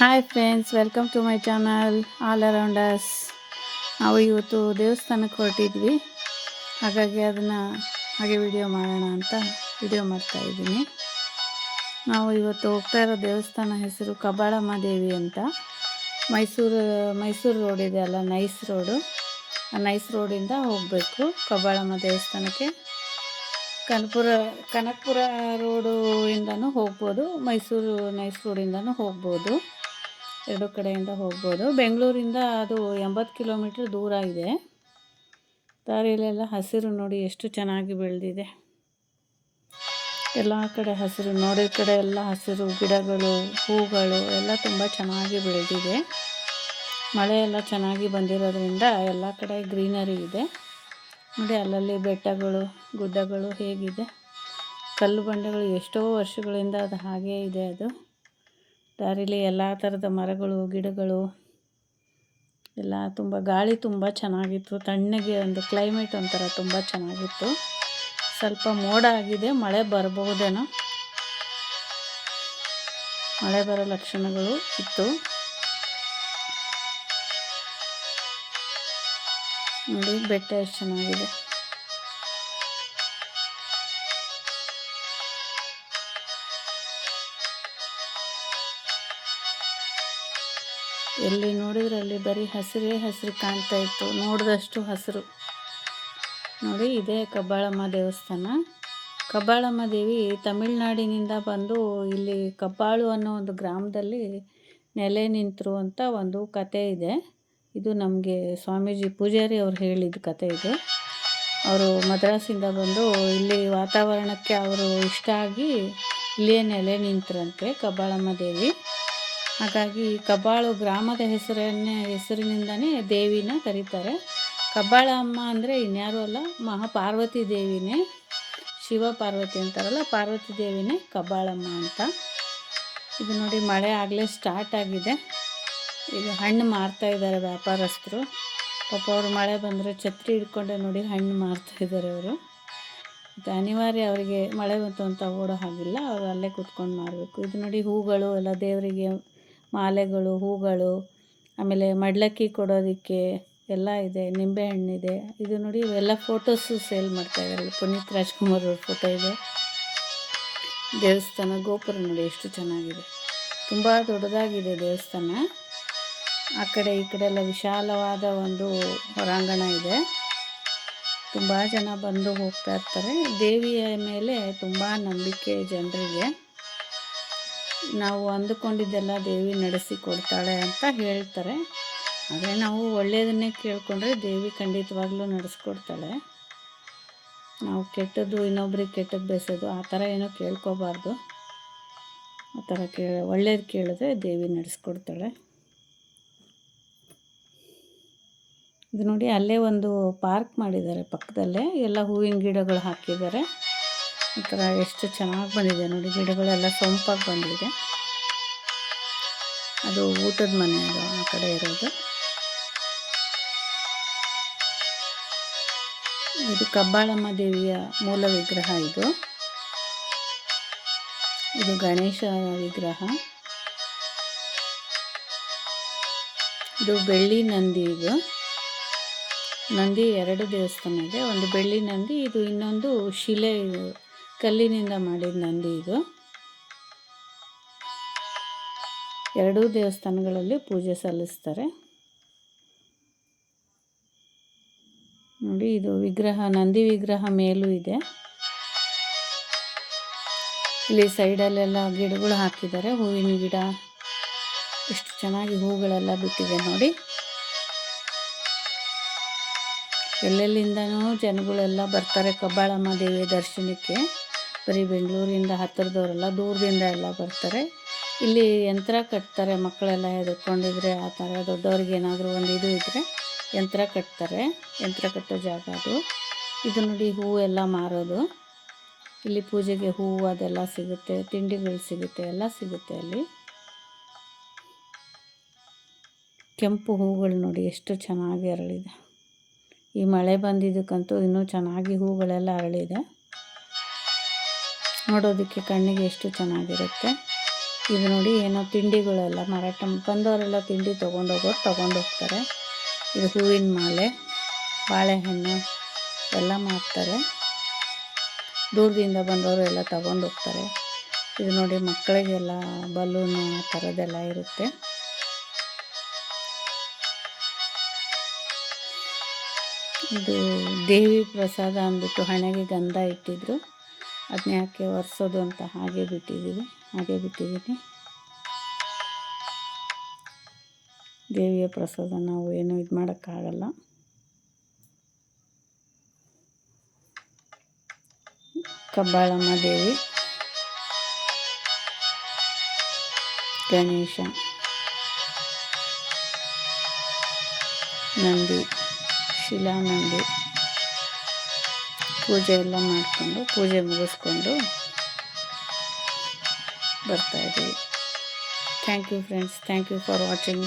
Hi friends, welcome to my channel all around us. ನಾವು ಇವತ್ತು ದೇವಸ್ಥಾನಕ್ಕೆ ಹೊರಟಿದ್ವಿ, ಹಾಗಾಗಿ ಅದನ್ನು ಹಾಗೆ ವಿಡಿಯೋ ಮಾಡೋಣ ಅಂತ ವಿಡಿಯೋ ಮಾಡ್ತಾಯಿದ್ದೀನಿ. ನಾವು ಇವತ್ತು ಹೋಗ್ತಾ ಇರೋ ದೇವಸ್ಥಾನ ಹೆಸರು ಕಬ್ಬಾಳಮ್ಮ ದೇವಿ ಅಂತ. ಮೈಸೂರು ರೋಡ್ ಇದೆ ಅಲ್ಲ, ನೈಸ್ ರೋಡು. ಆ ನೈಸ್ ರೋಡಿಂದ ಹೋಗಬೇಕು ಕಬ್ಬಾಳಮ್ಮ ದೇವಸ್ಥಾನಕ್ಕೆ. ಕನಕಪುರ ರೋಡು ಇಂದನೂ ಹೋಗ್ಬೋದು, ಮೈಸೂರು ನೈಸ್ ರೋಡಿಂದನೂ ಹೋಗ್ಬೋದು. ಎರಡು ಕಡೆಯಿಂದ ಹೋಗ್ಬೋದು. ಬೆಂಗಳೂರಿಂದ ಅದು 80 ಕಿಲೋಮೀಟ್ರ್ ದೂರ ಇದೆ. ದಾರಿಯಲ್ಲೆಲ್ಲ ಹಸಿರು ನೋಡಿ ಎಷ್ಟು ಚೆನ್ನಾಗಿ ಬೆಳೆದಿದೆ. ಎಲ್ಲ ಕಡೆ ಹಸಿರು, ನೋಡಿದ ಕಡೆ ಎಲ್ಲ ಹಸಿರು, ಗಿಡಗಳು, ಹೂಗಳು ಎಲ್ಲ ತುಂಬ ಚೆನ್ನಾಗಿ ಬೆಳೆದಿದೆ. ಮಳೆ ಎಲ್ಲ ಚೆನ್ನಾಗಿ ಬಂದಿರೋದ್ರಿಂದ ಎಲ್ಲ ಕಡೆ ಗ್ರೀನರಿ ಇದೆ ನೋಡಿ. ಅಲ್ಲಲ್ಲಿ ಬೆಟ್ಟಗಳು, ಗುಡ್ಡಗಳು ಹೇಗಿದೆ, ಕಲ್ಲು ಬಂಡೆಗಳು, ಎಷ್ಟೋ ವರ್ಷಗಳಿಂದ ಅದು ಹಾಗೇ ಇದೆ. ಅದು ದಾರಿಲಿ ಎಲ್ಲ ಥರದ ಮರಗಳು, ಗಿಡಗಳು ಎಲ್ಲ ತುಂಬ, ಗಾಳಿ ತುಂಬ ಚೆನ್ನಾಗಿತ್ತು. ತಣ್ಣಗೆ ಒಂದು ಕ್ಲೈಮೇಟ್ ಒಂಥರ ತುಂಬ ಚೆನ್ನಾಗಿತ್ತು. ಸ್ವಲ್ಪ ಮೋಡ ಆಗಿದೆ, ಮಳೆ ಬರಬಹುದೇನೋ, ಮಳೆ ಬರೋ ಲಕ್ಷಣಗಳು ಇತ್ತು ನೋಡಿ. ಬೆಟ್ಟ ಎಷ್ಟು ಚೆನ್ನಾಗಿದೆ. ಎಲ್ಲಿ ನೋಡಿದ್ರೆ ಅಲ್ಲಿ ಬರೀ ಹಸಿರೇ ಹಸಿರು ಕಾಣ್ತಾ ಇತ್ತು, ನೋಡಿದಷ್ಟು ಹಸಿರು ನೋಡಿ. ಇದೇ ಕಬ್ಬಾಳಮ್ಮ ದೇವಸ್ಥಾನ. ಕಬ್ಬಾಳಮ್ಮ ದೇವಿ ತಮಿಳುನಾಡಿನಿಂದ ಬಂದು ಇಲ್ಲಿ ಕಬ್ಬಾಳು ಅನ್ನೋ ಒಂದು ಗ್ರಾಮದಲ್ಲಿ ನೆಲೆ ನಿಂತರು ಅಂತ ಒಂದು ಕತೆ ಇದೆ. ಇದು ನಮಗೆ ಸ್ವಾಮೀಜಿ ಪೂಜಾರಿ ಅವ್ರು ಹೇಳಿದ ಕತೆ ಇದು. ಅವರು ಮದ್ರಾಸಿಂದ ಬಂದು ಇಲ್ಲಿ ವಾತಾವರಣಕ್ಕೆ ಅವರು ಇಷ್ಟ ಆಗಿ ಇಲ್ಲಿಯೇ ನೆಲೆ ನಿಂತರಂತೆ ಕಬ್ಬಾಳಮ್ಮ ದೇವಿ. ಹಾಗಾಗಿ ಕಬ್ಬಾಳು ಗ್ರಾಮದ ಹೆಸರಿನಿಂದನೇ ದೇವಿನ ಕರೀತಾರೆ. ಕಬ್ಬಾಳಮ್ಮ ಅಂದರೆ ಇನ್ಯಾರೂ ಅಲ್ಲ, ಮಹಾಪಾರ್ವತಿ ದೇವಿನೇ. ಶಿವ ಪಾರ್ವತಿ ಅಂತಾರಲ್ಲ, ಪಾರ್ವತಿ ದೇವಿನೇ ಕಬ್ಬಾಳಮ್ಮ ಅಂತ. ಇದು ನೋಡಿ, ಮಳೆ ಆಗಲೇ ಸ್ಟಾರ್ಟ್ ಆಗಿದೆ. ಈಗ ಹಣ್ಣು ಮಾರ್ತಾ ಇದ್ದಾರೆ ವ್ಯಾಪಾರಸ್ಥರು. ಪಾಪ ಅವರು ಮಳೆ ಬಂದರೆ ಛತ್ರಿ ಹಿಡ್ಕೊಂಡೆ ನೋಡಿ ಹಣ್ಣು ಮಾರ್ತಾ ಇದ್ದಾರೆ ಅವರು. ಮತ್ತು ಅನಿವಾರ್ಯ, ಅವರಿಗೆ ಮಳೆ ಬಂತು ಅಂತ ಓಡೋ ಹಾಗಿಲ್ಲ, ಅವರು ಅಲ್ಲೇ ಕೂತ್ಕೊಂಡು ಮಾರಬೇಕು. ಇದು ನೋಡಿ, ಹೂಗಳು ಎಲ್ಲ ದೇವರಿಗೆ, ಮಾಲೆಗಳು, ಹೂಗಳು, ಆಮೇಲೆ ಮಡ್ಲಕ್ಕಿ ಕೊಡೋದಕ್ಕೆ ಎಲ್ಲ ಇದೆ. ನಿಂಬೆಹಣ್ಣಿದೆ. ಇದು ನೋಡಿ, ಇವೆಲ್ಲ ಫೋಟೋಸು ಸೇಲ್ ಮಾಡ್ತಾಯಿದ್ದಾರೆ. ಪುನೀತ್ ರಾಜ್ಕುಮಾರ್ ಅವ್ರ ಫೋಟೋ ಇದೆ. ದೇವಸ್ಥಾನ ಗೋಪುರ ನೋಡಿ ಎಷ್ಟು ಚೆನ್ನಾಗಿದೆ, ತುಂಬ ದೊಡ್ಡದಾಗಿದೆ ದೇವಸ್ಥಾನ. ಆ ಕಡೆ ಈ ಕಡೆ ಎಲ್ಲ ವಿಶಾಲವಾದ ಒಂದು ಹೊರಾಂಗಣ ಇದೆ. ತುಂಬ ಜನ ಬಂದು ಹೋಗ್ತಾ ಇರ್ತಾರೆ. ದೇವಿಯ ಮೇಲೆ ತುಂಬ ನಂಬಿಕೆ ಜನರಿಗೆ. ನಾವು ಅಂದುಕೊಂಡಿದ್ದೆಲ್ಲ ದೇವಿ ನಡೆಸಿಕೊಡ್ತಾಳೆ ಅಂತ ಹೇಳ್ತಾರೆ. ಆದರೆ ನಾವು ಒಳ್ಳೆಯದನ್ನೇ ಕೇಳಿಕೊಂಡ್ರೆ ದೇವಿ ಖಂಡಿತವಾಗ್ಲೂ ನಡೆಸ್ಕೊಡ್ತಾಳೆ. ನಾವು ಕೆಟ್ಟದ್ದು, ಇನ್ನೊಬ್ರಿಗೆ ಕೆಟ್ಟದ್ದು ಬೇಸೋದು ಆ ಥರ ಏನೋ ಕೇಳ್ಕೋಬಾರ್ದು. ಆ ಥರ ಒಳ್ಳೇದು ಕೇಳಿದ್ರೆ ದೇವಿ ನಡೆಸ್ಕೊಡ್ತಾಳೆ. ಇದು ನೋಡಿ, ಅಲ್ಲೇ ಒಂದು ಪಾರ್ಕ್ ಮಾಡಿದ್ದಾರೆ ಪಕ್ಕದಲ್ಲೇ, ಎಲ್ಲ ಹೂವಿನ ಗಿಡಗಳು ಹಾಕಿದ್ದಾರೆ. ಒಂಥರ ಎಷ್ಟು ಚೆನ್ನಾಗಿ ಬಂದಿದೆ ನೋಡಿ, ಗಿಡಗಳೆಲ್ಲ ಸೊಂಪಾಗಿ ಬಂದಿದೆ. ಅದು ಊಟದ ಮನೆ, ಅದು ಆ ಕಡೆ ಇರೋದು. ಇದು ಕಬ್ಬಾಳಮ್ಮ ದೇವಿಯ ಮೂಲ ವಿಗ್ರಹ. ಇದು ಗಣೇಶ ವಿಗ್ರಹ. ಇದು ಬೆಳ್ಳಿ ನಂದಿ. ಇದು ನಂದಿ ಎರಡು ದೇವಸ್ಥಾನ ಇದೆ. ಒಂದು ಬೆಳ್ಳಿ ನಂದಿ, ಇದು ಇನ್ನೊಂದು ಶಿಲೆ, ಕಲ್ಲಿನಿಂದ ಮಾಡಿದ ನಂದಿ. ಇದು ಎರಡೂ ದೇವಸ್ಥಾನಗಳಲ್ಲಿ ಪೂಜೆ ಸಲ್ಲಿಸ್ತಾರೆ ನೋಡಿ. ಇದು ವಿಗ್ರಹ, ನಂದಿ ವಿಗ್ರಹ ಮೇಲೂ ಇದೆ. ಇಲ್ಲಿ ಸೈಡಲ್ಲೆಲ್ಲ ಗಿಡಗಳು ಹಾಕಿದ್ದಾರೆ, ಹೂವಿನ ಗಿಡ. ಎಷ್ಟು ಚೆನ್ನಾಗಿ ಹೂಗಳೆಲ್ಲ ಬಿಟ್ಟಿದೆ ನೋಡಿ. ಎಲ್ಲೆಲ್ಲಿಂದನೂ ಜನಗಳೆಲ್ಲ ಬರ್ತಾರೆ ಕಬ್ಬಾಳಮ್ಮ ದೇವಿಯ ದರ್ಶನಕ್ಕೆ. ಬರೀ ಬೆಂಗಳೂರಿಂದ ಹತ್ತಿರದವರೆಲ್ಲ, ದೂರದಿಂದ ಎಲ್ಲ ಬರ್ತಾರೆ. ಇಲ್ಲಿ ಯಂತ್ರ ಕಟ್ತಾರೆ, ಮಕ್ಕಳೆಲ್ಲ ಹೆದರ್ಕೊಂಡಿದ್ರೆ ಆ ಥರ. ದೊಡ್ಡವ್ರಿಗೆ ಏನಾದರೂ ಒಂದು ಇದು ಇದ್ದರೆ ಯಂತ್ರ ಕಟ್ತಾರೆ, ಯಂತ್ರ ಕಟ್ಟೋ ಜಾಗ ಅದು. ಇದು ನೋಡಿ, ಹೂವು ಎಲ್ಲ ಮಾರೋದು. ಇಲ್ಲಿ ಪೂಜೆಗೆ ಹೂವು ಅದೆಲ್ಲ ಸಿಗುತ್ತೆ, ತಿಂಡಿಗಳು ಸಿಗುತ್ತೆ, ಎಲ್ಲ ಸಿಗುತ್ತೆ ಅಲ್ಲಿ. ಕೆಂಪು ಹೂಗಳು ನೋಡಿ ಎಷ್ಟು ಚೆನ್ನಾಗಿ ಅರಳಿದೆ. ಈ ಮಳೆ ಬಂದಿದ್ದಕ್ಕಂತೂ ಇನ್ನೂ ಚೆನ್ನಾಗಿ ಹೂಗಳೆಲ್ಲ ಅರಳಿದೆ. ನೋಡೋದಕ್ಕೆ ಕಣ್ಣಿಗೆ ಎಷ್ಟು ಚೆನ್ನಾಗಿರುತ್ತೆ. ಇದು ನೋಡಿ ಏನೋ ತಿಂಡಿಗಳೆಲ್ಲ ಮಾರಾಟ ಬಂದವರೆಲ್ಲ ತಿಂಡಿ ತೊಗೊಂಡೋಗ್ತಾರೆ. ಇದು ಹೂವಿನ ಮಾಲೆ, ಬಾಳೆಹಣ್ಣು ಎಲ್ಲ ಮಾರ್ತಾರೆ. ದೂರದಿಂದ ಬಂದವರು ಎಲ್ಲ ತಗೊಂಡೋಗ್ತಾರೆ. ಇದು ನೋಡಿ ಮಕ್ಕಳಿಗೆಲ್ಲ ಬಲೂನು ಆ ಥರದ್ದೆಲ್ಲ ಇರುತ್ತೆ. ಇದು ದೇವಿ ಪ್ರಸಾದ ಅಂದ್ಬಿಟ್ಟು ಹಣೆಗೆ ಗಂಧ ಇಟ್ಟಿದ್ರು, ಅದನ್ನ ಯಾಕೆ ಒರೆಸೋದು ಅಂತ ಹಾಗೆ ಬಿಟ್ಟಿದ್ದೀನಿ. ದೇವಿಯ ಪ್ರಸಾದ ನಾವು ಏನು ಇದು ಮಾಡೋಕ್ಕಾಗಲ್ಲ. ಕಬ್ಬಾಳಮ್ಮ ದೇವಿ, ಗಣೇಶ, ನಂದಿ, ಶಿಲಾನಂದಿ ಪೂಜೆ ಎಲ್ಲ ಮಾಡಿಕೊಂಡು ಪೂಜೆ ಮುಗಿಸ್ಕೊಂಡು ಬರ್ತಾಯಿದ್ದೀವಿ. Thank you friends, thank you for watching.